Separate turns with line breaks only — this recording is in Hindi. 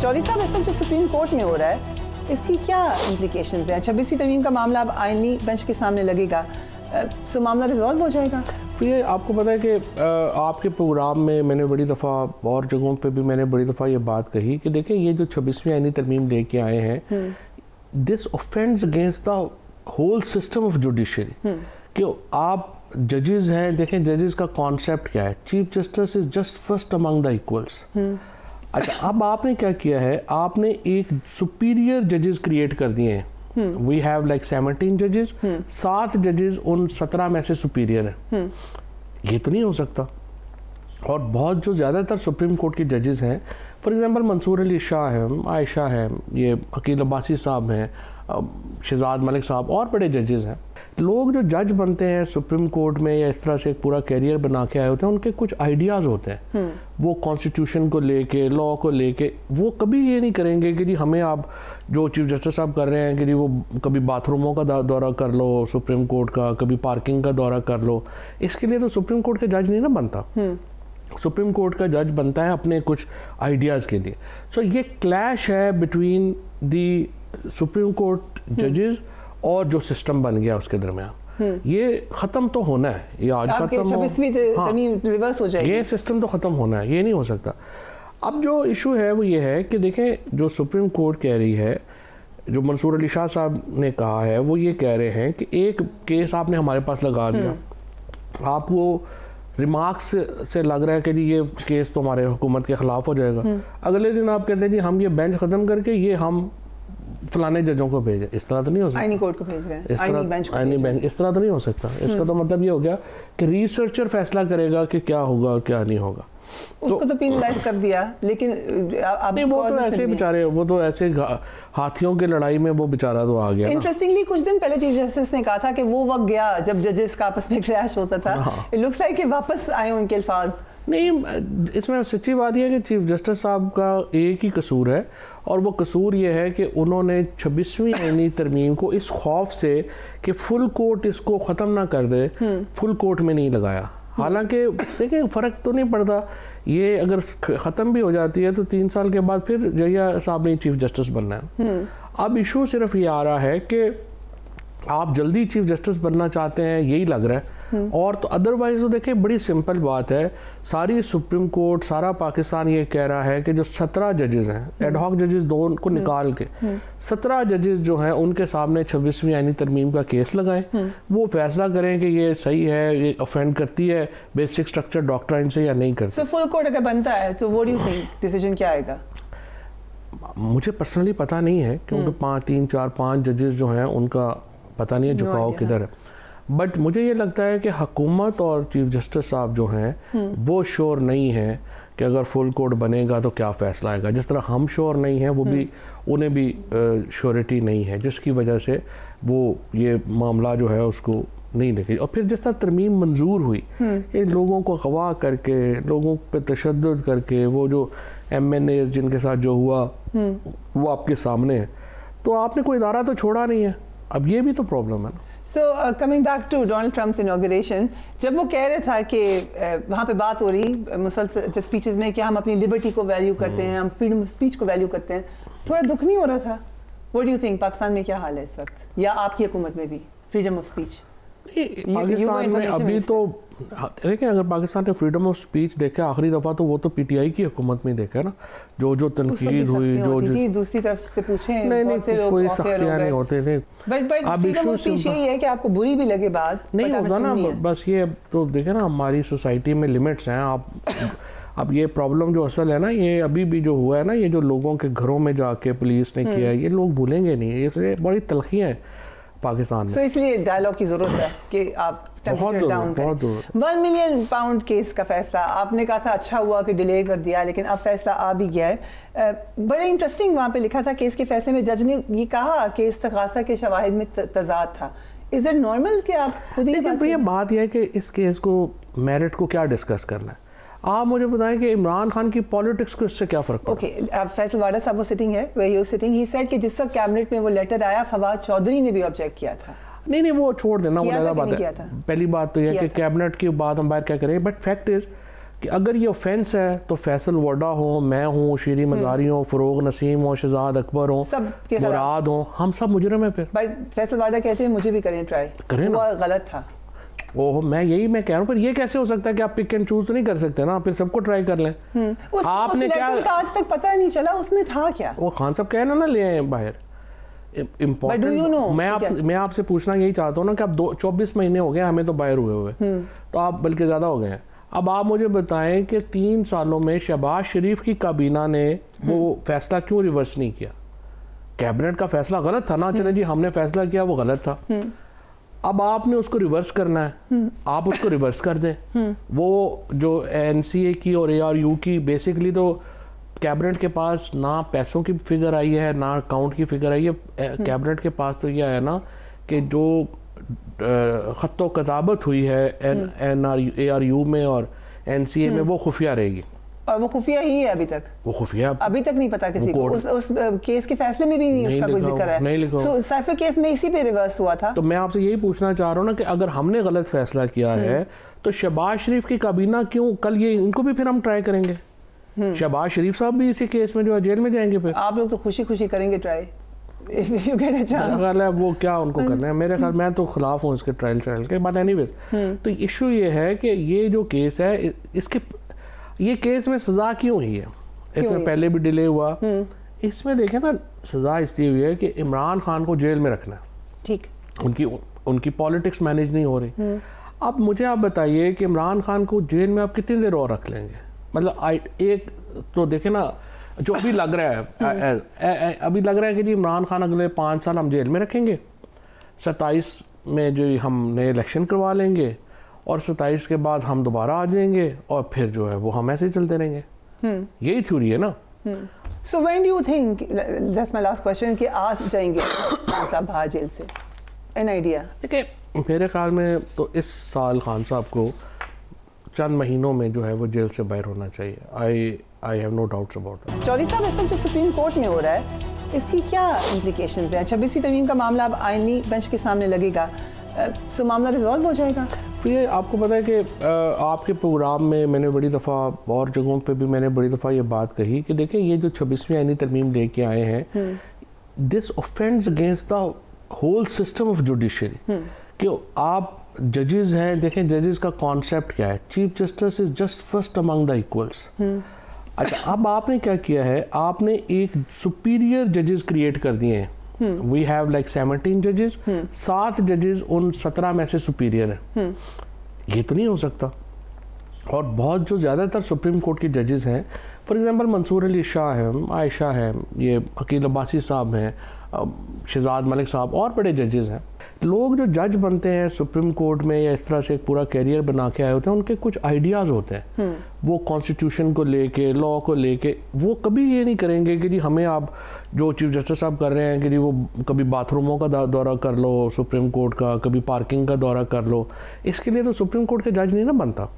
चौधरी साहब, इस वक्त जो सुप्रीम कोर्ट में हो रहा है इसकी क्या इम्प्लीकेशंस हैं? 26वीं तरमीम का मामला अब आईनी बेंच के सामने लगेगा, सो मामला रिजॉल्व हो जाएगा?
ये आपको पता है कि आपके प्रोग्राम में मैंने बड़ी दफ़ा और जगहों पे भी मैंने बड़ी दफ़ा ये बात कही कि देखें ये जो 26वीं आईनी तरमीम लेके आए हैं, this offends against the whole system of judiciary. कि आप जजेस हैं, देखें जजेस का कॉन्सेप्ट क्या है, chief justice is just first among the equals. अच्छा, अब आपने क्या किया है, आपने एक सुपीरियर जजेस क्रिएट कर दिए हैं। वी हैव लाइक 17 जजेस, 7 जजेस उन 17 में से सुपीरियर हैं। ये तो नहीं हो सकता। और बहुत जो ज़्यादातर सुप्रीम कोर्ट के जजेस हैं, फॉर एग्जांपल मंसूर अली शाह है, आयशा है, ये अकील अब्बासी साहब हैं, शहजाद मलिक साहब और बड़े जजेस हैं। लोग जो जज बनते हैं सुप्रीम कोर्ट में या इस तरह से एक पूरा कैरियर बना के आए होते हैं, उनके कुछ आइडियाज़ होते हैं। वो कॉन्स्टिट्यूशन को लेके, लॉ को लेके, वो कभी ये नहीं करेंगे कि जी हमें आप जो चीफ जस्टिस साहब कर रहे हैं कि जी वो कभी बाथरूमों का दौरा कर लो सुप्रीम कोर्ट का, कभी पार्किंग का दौरा कर लो। इसके लिए तो सुप्रीम कोर्ट का जज नहीं ना बनता। सुप्रीम कोर्ट का जज बनता है अपने कुछ आइडियाज़ के लिए। सो ये क्लैश है बिटवीन दी सुप्रीम कोर्ट जजेस और जो सिस्टम बन गया उसके दरमियान। ये ख़त्म तो होना है, ये आज खत्म
रिवर्स हो जाएगी।
ये सिस्टम तो ख़त्म होना है, ये नहीं हो सकता। अब जो इशू है वो ये है कि देखें जो सुप्रीम कोर्ट कह रही है, जो मंसूर अली शाह साहब ने कहा है, वो ये कह रहे हैं कि एक केस आपने हमारे पास लगा दिया, आप वो रिमार्क्स से लग रहा है कि जी ये केस तो हमारे हुकूमत के ख़िलाफ़ हो जाएगा। अगले दिन आप कहते हैं जी हम ये बेंच ख़त्म करके ये हम फलाने जजों को भेजें। इस तरह तो नहीं हो सकता।
आईनी कोर्ट को भेज रहे हैं, आईनी बेंच
इस तरह तो नहीं हो सकता। इसका तो मतलब ये हो गया कि रिसर्चर फैसला करेगा कि क्या होगा और क्या नहीं होगा।
उसको तो पेनलाइज कर दिया, लेकिन
नहीं, वो तो ऐसे बेचारे, वो तो ऐसे हाथियों की लड़ाई में वो बेचारा तो आ गया।
इंटरेस्टिंगली कुछ दिन पहले चीफ जस्टिस ने कहा था कि वो वक्त गया जब जजेस का आपस में क्लैश होता था। इट लुक्स लाइक कि वापस आए उनके अल्फाज।
नहीं, इसमें सच्ची बात यह है कि चीफ जस्टिस साहब का एक ही कसूर है, और वो कसूर ये है कि उन्होंने 26वीं आईनी तरमीम को इस खौफ से कि फुल कोर्ट इसको ख़त्म ना कर दे, फुल कोर्ट में नहीं लगाया। हालांकि देखिए फ़र्क तो नहीं पड़ता, ये अगर ख़त्म भी हो जाती है तो 3 साल के बाद फिर जहिया साहब ने चीफ जस्टिस बनना है। अब इशू सिर्फ ये आ रहा है कि आप जल्दी चीफ जस्टिस बनना चाहते हैं, यही लग रहा है। और तो अदरवाइज तो देखिए बड़ी सिंपल बात है, सारी सुप्रीम कोर्ट, सारा पाकिस्तान ये कह रहा है कि जो 17 जजेस हैं, एडहॉक जजेस 2 को निकाल के 17 जजेस जो हैं उनके सामने 26वीं आईनी तरमीम का केस लगाएं, वो फैसला करें कि ये सही है, ये ऑफेंड करती है बेसिक स्ट्रक्चर डॉक्ट्राइन से या नहीं करती।
सो फुल कोर्ट अगर बनता है तो what do you think decision क्या आएगा?
मुझे पर्सनली पता नहीं है, क्योंकि 3, 4, 5 जजेस जो हैं उनका पता नहीं है झुकाव किधर है। बट मुझे ये लगता है कि हुकूमत और चीफ जस्टिस साहब जो हैं वो श्योर नहीं है कि अगर फुल कोर्ट बनेगा तो क्या फ़ैसला आएगा। जिस तरह हम श्योर नहीं हैं, वो भी उन्हें भी श्योरिटी नहीं है, जिसकी वजह से वो ये मामला जो है उसको नहीं लेके। और फिर जिस तरह तरमीम मंजूर हुई, ये लोगों को अगवा करके, लोगों पे तशद्दुद करके, वो जो MNAs जिनके साथ जो हुआ वो आपके सामने है, तो आपने कोई इदारा तो छोड़ा नहीं है। अब ये भी तो प्रॉब्लम है ना।
So coming back to Donald Trump's inauguration, जब वो कह रहे था कि वहाँ पे बात हो रही मुसलसल जब स्पीचेस में कि हम अपनी लिबर्टी को वैल्यू करते हैं, हम फ्रीडम ऑफ स्पीच को वैल्यू करते हैं, थोड़ा दुख नहीं हो रहा था? What do you think, Pakistan में क्या हाल है इस वक्त, या आपकी हुकूमत में भी फ्रीडम ऑफ स्पीच?
पाकिस्तान में अभी तो देखें, अगर पाकिस्तान ने फ्रीडम ऑफ स्पीच देखा आखिरी दफ़ा तो वो तो PTI की हुकूमत में देखा ना, जो तनकीद हुई, जो
दूसरी तरफ से पूछे
नहीं कोई सख्तियाँ नहीं होते थे।
अब फ्रीडम ऑफ स्पीच यही है कि आपको बुरी भी लगे बात
नहीं होगा ना, बस ये तो देखे ना हमारी सोसाइटी में लिमिट्स हैं। आप अब ये प्रॉब्लम जो असल है ना, ये अभी भी जो हुआ है ना, ये जो लोगों के घरों में जाके पुलिस ने किया, ये लोग भूलेंगे नहीं, इसलिए बड़ी तलखियाँ हैं पाकिस्तान में।
So, इसलिए डायलॉग की ज़रूरत है कि आप टेम्परेचर डाउन करें। 1 मिलियन पाउंड केस का फैसला, आपने कहा था अच्छा हुआ कि डिले कर दिया, लेकिन अब फैसला आ भी गया है। बड़े इंटरेस्टिंग वहाँ पे लिखा था केस के फैसले में जज ने ये कहा कि इस्तग़ासा के शवाहिद में तज़ाद था। इज़ इट नॉर्मल कि आप खुद ही
बात यह है कि इस केस को मेरिट को क्या डिस्कस करना है? आप मुझे बताएं कि इमरान खान की पॉलिटिक्स को इससे क्या फ़र्क पड़ा?
ओके, फैसल वाडा साहब वो सिटिंग है, वही वो सिटिंग, ही सेड कि जिस वक्त कैबिनेट में वो लेटर आया, फवाद चौधरी ने भी ऑब्जेक्ट किया था।
नहीं वो छोड़ देना, वो ज़्यादा बात है। पहली बात तो यह कि कैबिनेट की बात हम बात क्या करें, बट फैक्ट इज़ कि अगर ये ऑफेंस है तो फैसल वोडा हो, मैं हूँ, शीरी मज़ारी हो, फ़रोग नसीम हो, शहजाद अकबर हो, मुराद हो, हम सब मुजरम है। फिर
भाई फैसल वाडा कहते हैं मुझे भी करें ट्राई,
करें ना,
गलत था।
ओह मैं कह रहा हूँ, पर ये कैसे हो सकता है कि आप पिक एंड चूज तो नहीं कर सकते ना, फिर सबको ट्राई कर लें।
आपने क्या आज तक पता नहीं चला उसमें था क्या? वो
खान साहब कह ना ले आए बाहर। इम्पोर्टेंट मैं आपसे पूछना यही चाहता हूँ ना कि आप 24 महीने हो गए हमें तो बाहर हुए तो आप बल्कि ज़्यादा हो गए हैं। अब आप मुझे बताएं कि 3 सालों में शहबाज शरीफ की काबीना ने वो फैसला क्यों रिवर्स नहीं किया? कैबिनेट का फैसला गलत था ना, चले जी हमने फैसला किया वो गलत था, अब आपने उसको रिवर्स करना है, आप उसको रिवर्स कर दें। वो जो NCA की और ARU की बेसिकली तो कैबिनेट के पास ना पैसों की फिगर आई है ना अकाउंट की फिगर आई है। कैबिनेट के पास तो यह है ना कि जो ख़त्तो कताबत हुई है ARU में और NCA में वो खुफिया रहेगी,
और वो खुफिया ही है अभी तक।
वो खुफिया
अभी तक नहीं पता किसी को, उस केस के फैसले में भी नहीं उसका कोई जिक्र है।
नहीं लिखा।
सो साइफर केस में इसी पे रिवर्स हुआ था।
तो मैं आपसे यही पूछना चाह रहा हूँ ना कि अगर हमने गलत फैसला किया है तो शहबाज शरीफ की काबीना क्यों कल ये इनको भी फिर हम ट्राई करेंगे? शहबाज शरीफ साहब भी इसी केस में जो है जेल में जाएंगे। फिर
आप लोग तो खुशी खुशी करेंगे try, if you get a chance।
मेरा ख्याल है वो क्या उनको करना है, मेरे ख्याल मैं तो खिलाफ हूँ इसके ट्रायल के। बट एनीवेज तो इशू ये है कि ये जो केस है इसके ये केस में सजा क्यों हुई है? इसमें पहले भी डिले हुआ, इसमें देखें ना सजा इसलिए हुई है कि इमरान खान को जेल में रखना है,
ठीक,
उनकी पॉलिटिक्स मैनेज नहीं हो रही। अब मुझे आप बताइए कि इमरान खान को जेल में आप कितनी देर और रख लेंगे? मतलब एक तो देखे ना जो अभी लग रहा है अभी लग रहा है कि जी इमरान खान अगले 5 साल हम जेल में रखेंगे, 27 में जो हम नए इलेक्शन करवा लेंगे और 27 के बाद हम दोबारा आ जाएंगे और फिर जो है वो हम ऐसे ही चलते रहेंगे। यही थ्योरी है ना।
So when do you think, that's my last question, कि आ जाएंगे खान साहब बाहर जेल से? An idea?
देखिए मेरे ख्याल में तो इस साल खान साहब को चंद महीनों में जो है वो जेल से बाहर होना चाहिए। I have no doubts about that.
Chaudhary साहब, ऐसा जो सुप्रीम कोर्ट में हो रहा है इसकी क्या इम्प्लीकेशंस हैं? 26वीं तरमीम का मामला अब आईनी बेंच के सामने लगेगा, सो मामला रिजॉल्व हो जाएगा?
तो ये आपको पता है कि आपके प्रोग्राम में मैंने बड़ी दफ़ा और जगहों पे भी मैंने बड़ी दफ़ा ये बात कही कि देखें ये जो 26वीं आईनी तरमीम लेके आए हैं, this offends against the whole system of judiciary. कि आप जजेस हैं, देखें जजेस का कॉन्सेप्ट क्या है, chief justice is just first among the equals. अच्छा, अब आपने क्या किया है, आपने एक सुपीरियर जजेस क्रिएट कर दिए हैं। वी हैव लाइक 17 जजेस, 7 जजेस उन 17 में से सुपीरियर हैं। ये तो नहीं हो सकता। और बहुत जो ज़्यादातर सुप्रीम कोर्ट के जजेस हैं, फॉर एग्जांपल मंसूर अली शाह है, आयशा है, ये अकील अब्बासी साहब हैं, शहजाद मलिक साहब और बड़े जजेस हैं। लोग जो जज बनते हैं सुप्रीम कोर्ट में या इस तरह से एक पूरा कैरियर बना के आए होते हैं, उनके कुछ आइडियाज़ होते हैं। वो कॉन्स्टिट्यूशन को लेके, लॉ को लेके, वो कभी ये नहीं करेंगे कि जी हमें आप जो चीफ जस्टिस साहब कर रहे हैं कि जी वो कभी बाथरूमों का दौरा कर लो सुप्रीम कोर्ट का, कभी पार्किंग का दौरा कर लो। इसके लिए तो सुप्रीम कोर्ट का जज नहीं ना बनता।